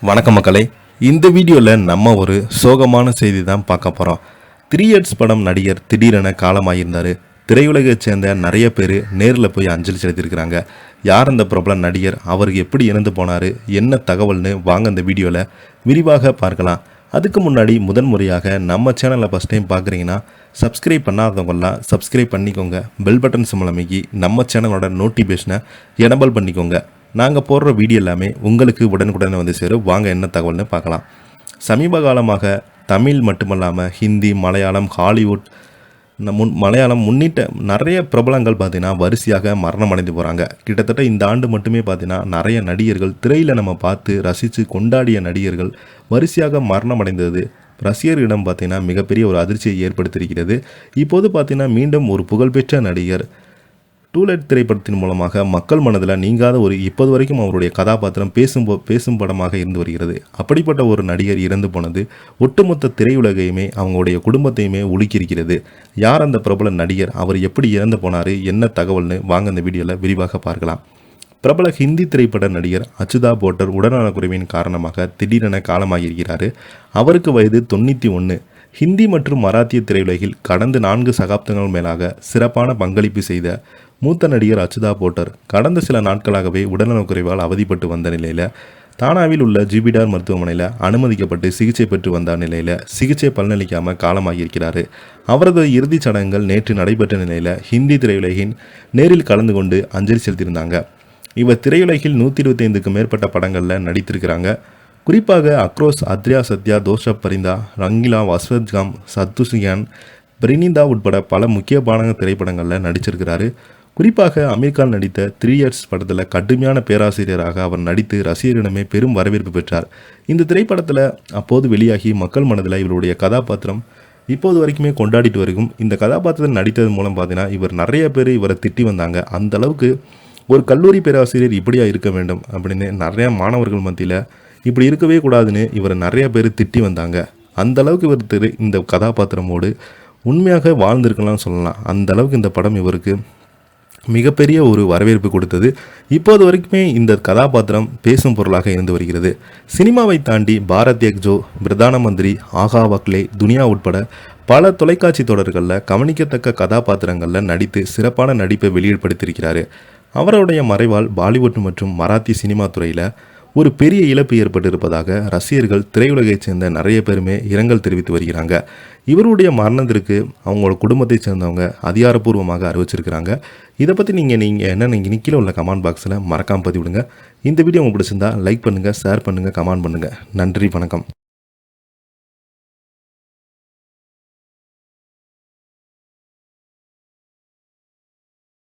வணக்கம் மக்களே, இந்த வீடியோவில் நம்ம ஒரு சோகமான செய்தி தான் பார்க்க போகிறோம். 3 Idiots படம் நடிகர் திடீரென காலமாகியிருந்தார். திரையுலகைச் சேர்ந்த நிறைய பேர் நேரில் போய் அஞ்சலி செலுத்தியிருக்கிறாங்க. யார் அந்த பிரபல நடிகர், அவருக்கு எப்படி இறந்து போனார், என்ன தகவல்னு வாங்க இந்த வீடியோவில் விரிவாக பார்க்கலாம். அதுக்கு முன்னாடி முதன்முறையாக நம்ம சேனலை ஃபஸ்ட் டைம் பார்க்குறீங்கன்னா சப்ஸ்கிரைப் பண்ணாதவங்களாம் சப்ஸ்கிரைப் பண்ணிக்கோங்க. பெல் பட்டன் சிம்பல் அமைக்கி நம்ம சேனலோட நோட்டிஃபிகேஷனை எனபிள் பண்ணிக்கோங்க. நாங்கள் போடுற வீடியோ எல்லாமே உங்களுக்கு உடனுக்குடனே வந்து சேரும். வாங்க என்ன தகவல்னு பார்க்கலாம். சமீப காலமாக தமிழ் மட்டுமல்லாமல் ஹிந்தி, மலையாளம், ஹாலிவுட், மலையாளம் முன்னிட்ட நிறைய பிரபலங்கள் பார்த்திங்கன்னா வரிசையாக மரணம் அடைந்து போகிறாங்க. கிட்டத்தட்ட இந்த ஆண்டு மட்டுமே பார்த்திங்கன்னா நிறைய நடிகர்கள், திரையில் நம்ம பார்த்து ரசித்து கொண்டாடிய நடிகர்கள் வரிசையாக மரணம் அடைந்தது ரசிகர்களிடம் பார்த்திங்கன்னா மிகப்பெரிய ஒரு அதிர்ச்சியை ஏற்படுத்தியிருக்கிறது. இப்போது பார்த்திங்கன்னா மீண்டும் ஒரு புகழ்பெற்ற நடிகர் டூலெட் திரைப்படத்தின் மூலமாக மக்கள் மனதில் நீங்காத ஒரு இப்போது வரைக்கும் அவருடைய கதாபாத்திரம் பேசும் படமாக இருந்து வருகிறது. அப்படிப்பட்ட ஒரு நடிகர் இறந்து போனது ஒட்டுமொத்த திரையுலகையுமே அவங்களுடைய குடும்பத்தையுமே உலுக்கியிருக்கிறது. யார் அந்த பிரபல நடிகர், அவர் எப்படி இறந்து போனார், என்ன தகவல்னு வாங்க இந்த வீடியோவில் விரிவாக பார்க்கலாம். பிரபல ஹிந்தி திரைப்பட நடிகர் அச்சுதா போட்டர் உடல்நலக்குறைவின் காரணமாக திடீரென காலமாகியிருக்கிறார். அவருக்கு வயது 91. ஹிந்தி மற்றும் மராத்திய திரையுலகில் கடந்த 4 சகாப்தங்கள் மேலாக சிறப்பான பங்களிப்பு செய்த மூத்த நடிகர் அச்சுதா போட்டர் கடந்த சில நாட்களாகவே உடல்நலக்குறைவால் அவதிப்பட்டு வந்த நிலையில் தானாவில் உள்ள ஜிபிடார் மருத்துவமனையில் அனுமதிக்கப்பட்டு சிகிச்சை பெற்று வந்த நிலையில் சிகிச்சை பலனளிக்காமல் காலமாகியிருக்கிறார். அவரது இறுதிச் சடங்குகள் நேற்று நடைபெற்ற நிலையில் ஹிந்தி திரையுலகின் நேரில் கலந்து கொண்டு அஞ்சலி செலுத்தியிருந்தாங்க. இவர் திரையுலகில் 125க்கும் மேற்பட்ட படங்களில் நடித்திருக்கிறாங்க. குறிப்பாக அக்ரோஸ், அத்ரியா சத்யா, தோஷ பரிந்தா, ரங்கிலா, வஸ்வத்காம், சத்துசியான், பிரினிந்தா உட்பட பல முக்கியமான திரைப்படங்களில் நடிச்சிருக்கிறாரு. குறிப்பாக அமீர் கான் நடித்த 3 Idiots படத்தில் கடுமையான பேராசிரியராக அவர் நடித்து ரசிகர்களிடமே பெரும் வரவேற்பு பெற்றார். இந்த திரைப்படத்தில் அப்போது வெளியாகி மக்கள் மனதில் இவருடைய கதாபாத்திரம் இப்போது வரைக்குமே கொண்டாடிட்டு வரைக்கும். இந்த கதாபாத்திரத்தில் நடித்தது மூலம் பார்த்தீங்கன்னா இவர் நிறைய பேர் இவரை திட்டி வந்தாங்க. அந்த அளவுக்கு ஒரு கல்லூரி பேராசிரியர் இப்படியா இருக்க வேண்டும் அப்படின்னு நிறையா மாணவர்கள் மத்தியில் இப்படி இருக்கவே கூடாதுன்னு இவரை நிறைய பேர் திட்டி வந்தாங்க. அந்த அளவுக்கு இவர் இந்த கதாபாத்திரமோடு உண்மையாக வாழ்ந்திருக்கலாம்னு சொல்லலாம். அந்த அளவுக்கு இந்த படம் இவருக்கு மிகப்பெரிய ஒரு வரவேற்பு கொடுத்தது. இப்போது வரைக்குமே இந்த கதாபாத்திரம் பேசும் பொருளாக இருந்து வருகிறது. சினிமாவை தாண்டி பாரத் எக் ஜோ, பிரதான மந்திரி, ஆகா வக்லே, துனியா உட்பட பல தொலைக்காட்சி தொடர்களில் கவனிக்கத்தக்க கதாபாத்திரங்களில் நடித்து சிறப்பான நடிப்பை வெளிப்படுத்தியிருக்கிறார். அவருடைய மறைவால் பாலிவுட் மற்றும் மராத்தி சினிமா துறையில் ஒரு பெரிய இழப்பு ஏற்பட்டிருப்பதாக ரசிகர்கள், திரையுலகைச் சேர்ந்த நிறைய பேருமே இரங்கல் தெரிவித்து வருகிறாங்க. இவருடைய மரணத்திற்கு அவங்களோட குடும்பத்தை சேர்ந்தவங்க அதிகாரப்பூர்வமாக அறிவிச்சிருக்கிறாங்க. இதை பற்றி நீங்கள் என்ன கீழே உள்ள கமெண்ட் பாக்ஸில் மறக்காமல் பதிவிடுங்க. இந்த வீடியோ உங்களுக்கு பிடிச்சிருந்தா லைக் பண்ணுங்கள், ஷேர் பண்ணுங்கள், கமெண்ட் பண்ணுங்கள். நன்றி, வணக்கம்.